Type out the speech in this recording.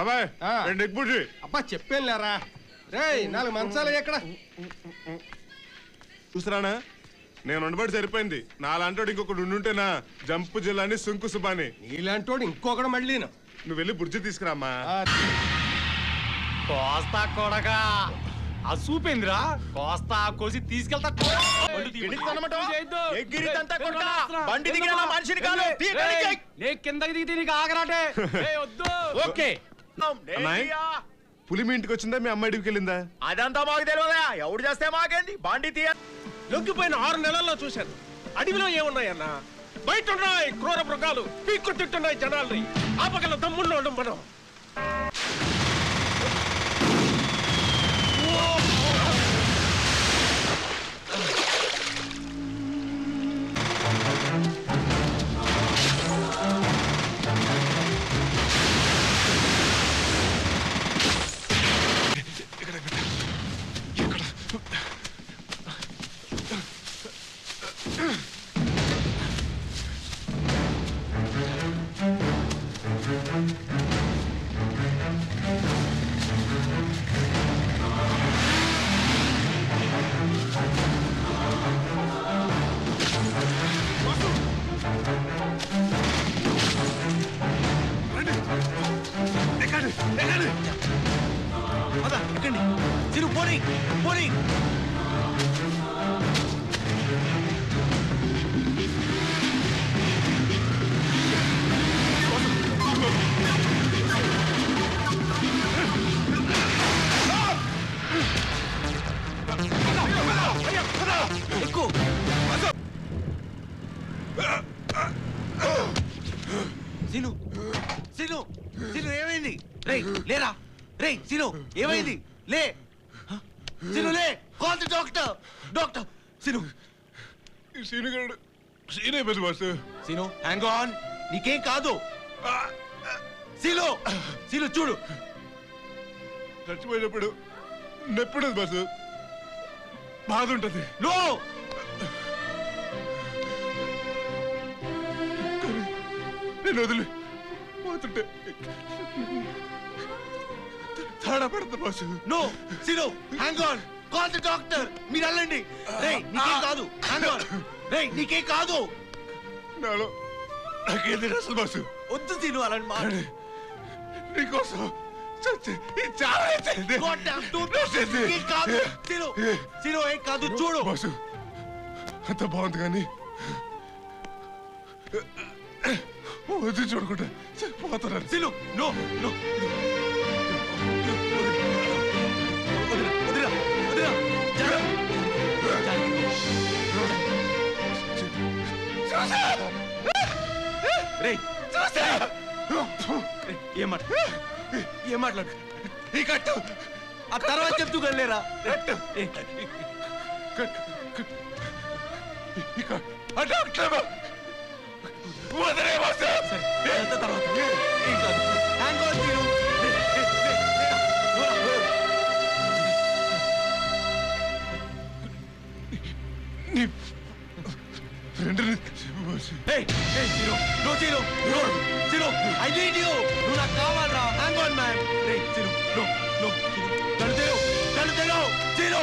అబ్బాయి రెండు ఎగ్ బుడ్డి. అబ్బా చెప్పేం లేరా రే 4 మంచాలు ఎక్కడ చూసిరానా నేను ఉండబడి సరిపోయింది. నాలాంటోడు ఇంకొకటి ఉండుంటేనా జంపు జిల్లాని సుంకు సుబాని. నీలాంటోడు ఇంకొకడు మళ్ళీ నువ్వు వెళ్ళి బుర్జి తీసుకురామ్మా. కోస్తా కొడగా ఆ సూపేంద్రా కోస్తా కోసి తీసుకెళ్తా. కిందకి దిగితే నీకు ఆగరాటే వద్దు. ఓకే పులి మీ ఇంటికి వచ్చిందా మీ అమ్మాయి ఇంటికి వెళ్ళిందా? అదంతా మాకు తెలియదా, ఎవడు చేస్తే మాకేంది. బండి తీయ లొంగిపోయిన 6 నెలల్లో చూశాను. అడవిలో ఏమున్నాయన్నా? బయట ఉన్నాయి క్రూర మృగాలు, పీక్కు తింటున్నాయి జనాల్ని. ఆపగల దమ్ముల్లో మనం. ఏమైంది? లేరా రే సిను, ఏమైంది? లే సిను, లే. Call the doctor. Doctor Seenu. సీనుగాడు సీనే పెద్ద బాసు. సిను హ్యాంగ్ ఆన్, నీకేం కాదు. సిను సిను చూడు, చచ్చిపోయినప్పుడు నెప్పుడు బాసు బాధ ఉంటది. నో నేను వదిలి పోతుంటే తాడా పడతా బాసు. నో సిను hang on, call the doctor. మీరు వెళ్ళండి. రే నీకేం కాదు. Hang on. రే నీకేం కాదు. నాలో నాకేది అసలు బాసు. వద్దు సిను అలాంటి మాట. నీకోసం చూడు బాసు అంత బాగుంది కానీ వద్దు చూడకుండా పోతున్నారు. సిను నో నో ఏం మాట్లాడు ఈ కట్టు ఆ తర్వాత చెప్తూ వెళ్ళలేరా? నువ్వు నాకు కావాలరా. Hang on man. కళ్ళు తెరు, కళ్ళు తెరు.